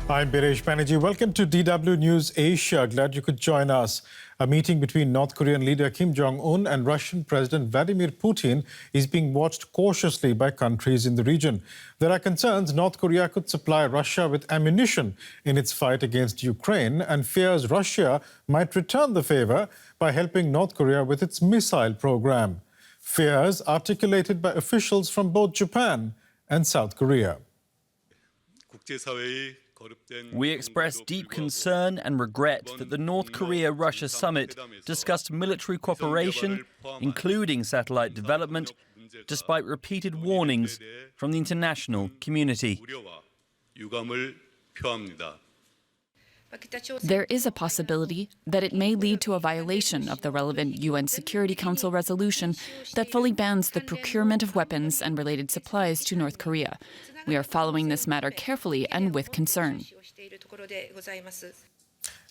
I'm Biresh Banerjee. Welcome to DW News Asia. Glad you could join us. A meeting between North Korean leader Kim Jong Un and Russian President Vladimir Putin is being watched cautiously by countries in the region. There are concerns North Korea could supply Russia with ammunition in its fight against Ukraine, and fears Russia might return the favor by helping North Korea with its missile program. Fears articulated by officials from both Japan and South Korea. We express deep concern and regret that the North Korea-Russia summit discussed military cooperation, including satellite development, despite repeated warnings from the international community. There is a possibility that it may lead to a violation of the relevant UN Security Council resolution that fully bans the procurement of weapons and related supplies to North Korea. We are following this matter carefully and with concern.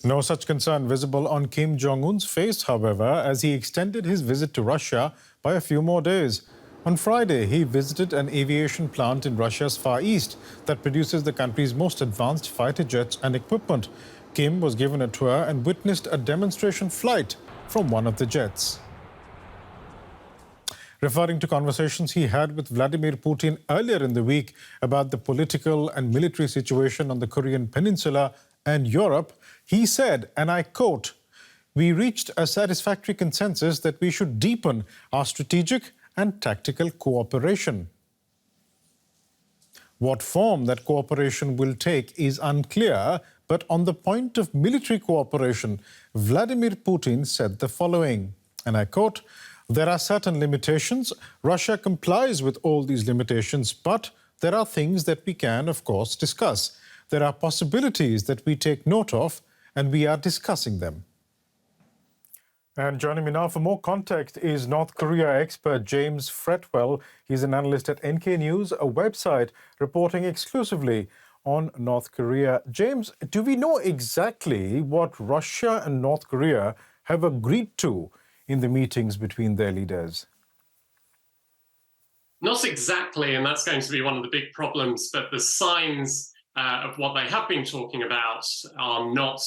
No such concern visible on Kim Jong Un's face, however, as he extended his visit to Russia by a few more days. On Friday, he visited an aviation plant in Russia's Far East that produces the country's most advanced fighter jets and equipment. Kim was given a tour and witnessed a demonstration flight from one of the jets. Referring to conversations he had with Vladimir Putin earlier in the week about the political and military situation on the Korean Peninsula and Europe, he said, and I quote, "We reached a satisfactory consensus that we should deepen our strategic and tactical cooperation." What form that cooperation will take is unclear, but on the point of military cooperation, Vladimir Putin said the following, and I quote, "There are certain limitations. Russia complies with all these limitations, but there are things that we can, of course, discuss. There are possibilities that we take note of, and we are discussing them." And joining me now for more context is North Korea expert James Fretwell. He's an analyst at NK News, a website reporting exclusively on North Korea. James, do we know exactly what Russia and North Korea have agreed to in the meetings between their leaders? Not exactly, and that's going to be one of the big problems, but the signs of what they have been talking about are not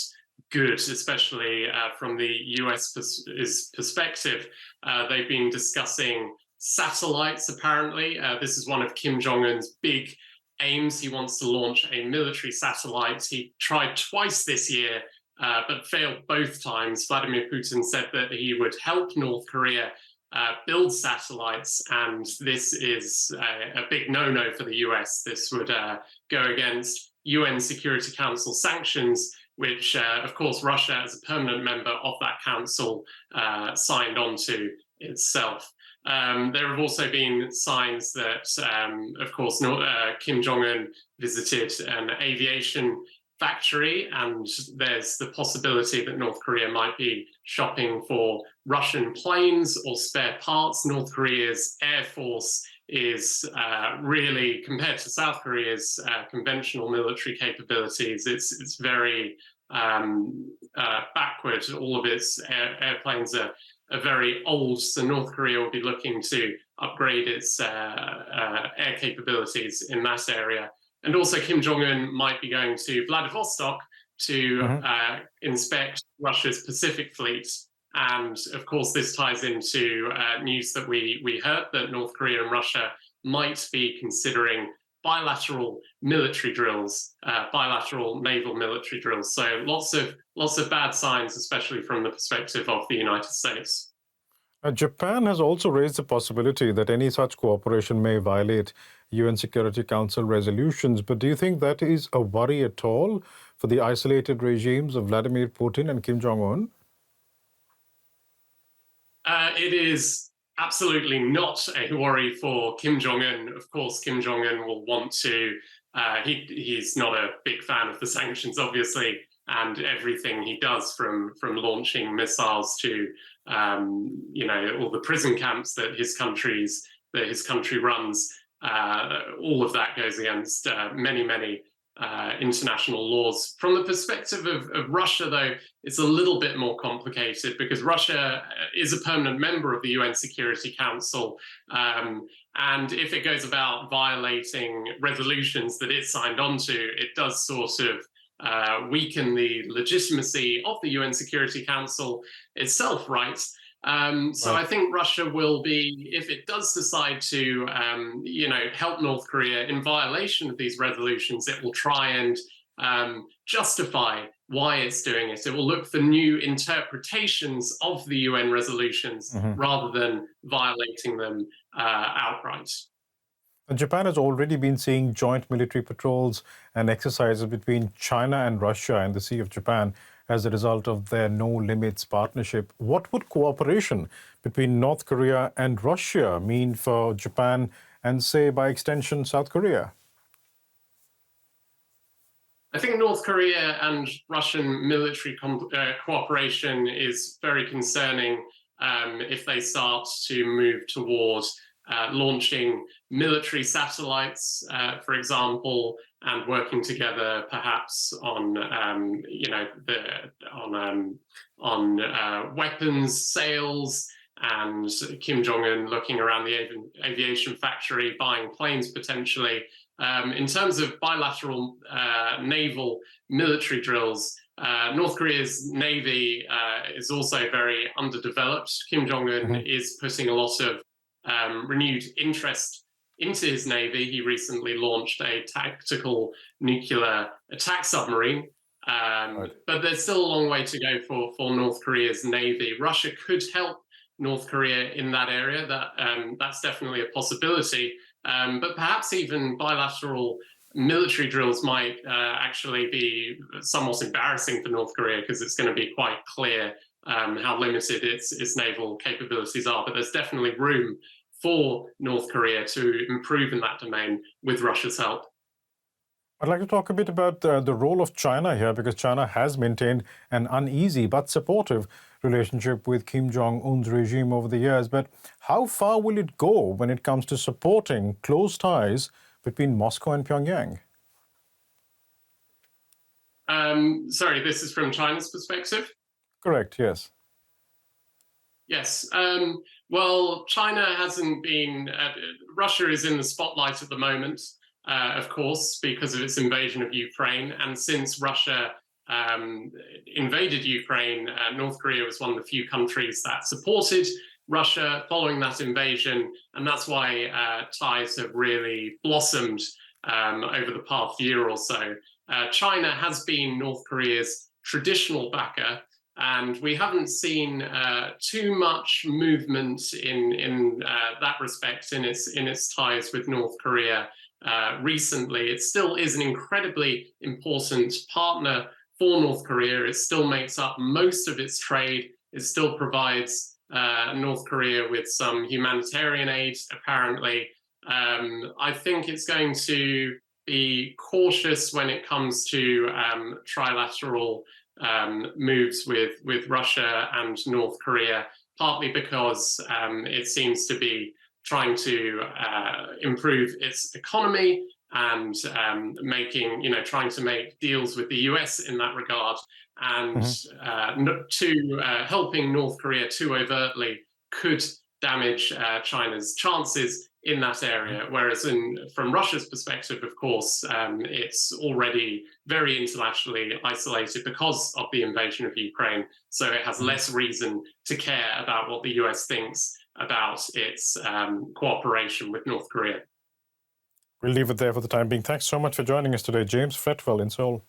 good, especially from the US perspective. They've been discussing satellites, apparently. This is one of Kim Jong Un's big aims. He wants to launch a military satellite. He tried twice this year, but failed both times. Vladimir Putin said that he would help North Korea build satellites, and this is a big no-no for the US. This would go against UN Security Council sanctions, which, of course, Russia, as a permanent member of that council, signed on to itself. There have also been signs that, of course, Kim Jong Un visited an aviation factory, and there's the possibility that North Korea might be shopping for Russian planes or spare parts. North Korea's Air Force is really, compared to South Korea's conventional military capabilities, it's very backward. All of its airplanes are very old, so North Korea will be looking to upgrade its air capabilities in that area. And also Kim Jong Un might be going to Vladivostok to inspect Russia's Pacific Fleet. And of course, this ties into news that we heard that North Korea and Russia might be considering bilateral military drills, bilateral naval military drills. So lots of bad signs, especially from the perspective of the United States. Japan has also raised the possibility that any such cooperation may violate UN Security Council resolutions. But do you think that is a worry at all for the isolated regimes of Vladimir Putin and Kim Jong Un? It is absolutely not a worry for Kim Jong Un. Of course, Kim Jong Un will want to. He's not a big fan of the sanctions, obviously, and everything he does, from launching missiles to all the prison camps that his country runs. All of that goes against many international laws. From the perspective of Russia, though, it's a little bit more complicated because Russia is a permanent member of the UN Security Council. And if it goes about violating resolutions that it signed onto, it does sort of weaken the legitimacy of the UN Security Council itself, right? So I think Russia will be, if it does decide to, help North Korea in violation of these resolutions, it will try and justify why it's doing it. It will look for new interpretations of the UN resolutions rather than violating them outright. Japan has already been seeing joint military patrols and exercises between China and Russia in the Sea of Japan as a result of their no limits partnership. What would cooperation between North Korea and Russia mean for Japan and, say, by extension, South Korea? I think North Korea and Russian military cooperation is very concerning if they start to move towards launching military satellites, for example, and working together perhaps on, weapons sales, and Kim Jong Un looking around the aviation factory, buying planes potentially. In terms of bilateral naval military drills, North Korea's navy is also very underdeveloped. Kim Jong Un is putting a lot of renewed interest into his navy. He recently launched a tactical nuclear attack submarine, but there's still a long way to go for North Korea's navy. Russia could help North Korea in that area. That's definitely a possibility. But perhaps even bilateral military drills might actually be somewhat embarrassing for North Korea, because it's going to be quite clear how limited its naval capabilities are. But there's definitely room for North Korea to improve in that domain with Russia's help. I'd like to talk a bit about the role of China here, because China has maintained an uneasy but supportive relationship with Kim Jong Un's regime over the years. But how far will it go when it comes to supporting close ties between Moscow and Pyongyang? Sorry, this is from China's perspective? Correct, yes. Yes. Well, China hasn't been. Russia is in the spotlight at the moment, of course, because of its invasion of Ukraine. And since Russia invaded Ukraine, North Korea was one of the few countries that supported Russia following that invasion. And that's why ties have really blossomed over the past year or so. China has been North Korea's traditional backer, and we haven't seen too much movement in that respect in its ties with North Korea recently. It still is an incredibly important partner for North Korea. It still makes up most of its trade. It still provides North Korea with some humanitarian aid, apparently. I think it's going to be cautious when it comes to trilateral moves with Russia and North Korea, partly because it seems to be trying to improve its economy and trying to make deals with the US in that regard, and helping North Korea too overtly could damage China's chances in that area. Whereas from Russia's perspective, of course, it's already very internationally isolated because of the invasion of Ukraine. So it has less reason to care about what the US thinks about its cooperation with North Korea. We'll leave it there for the time being. Thanks so much for joining us today, James Fretwell in Seoul.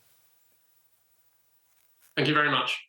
Thank you very much.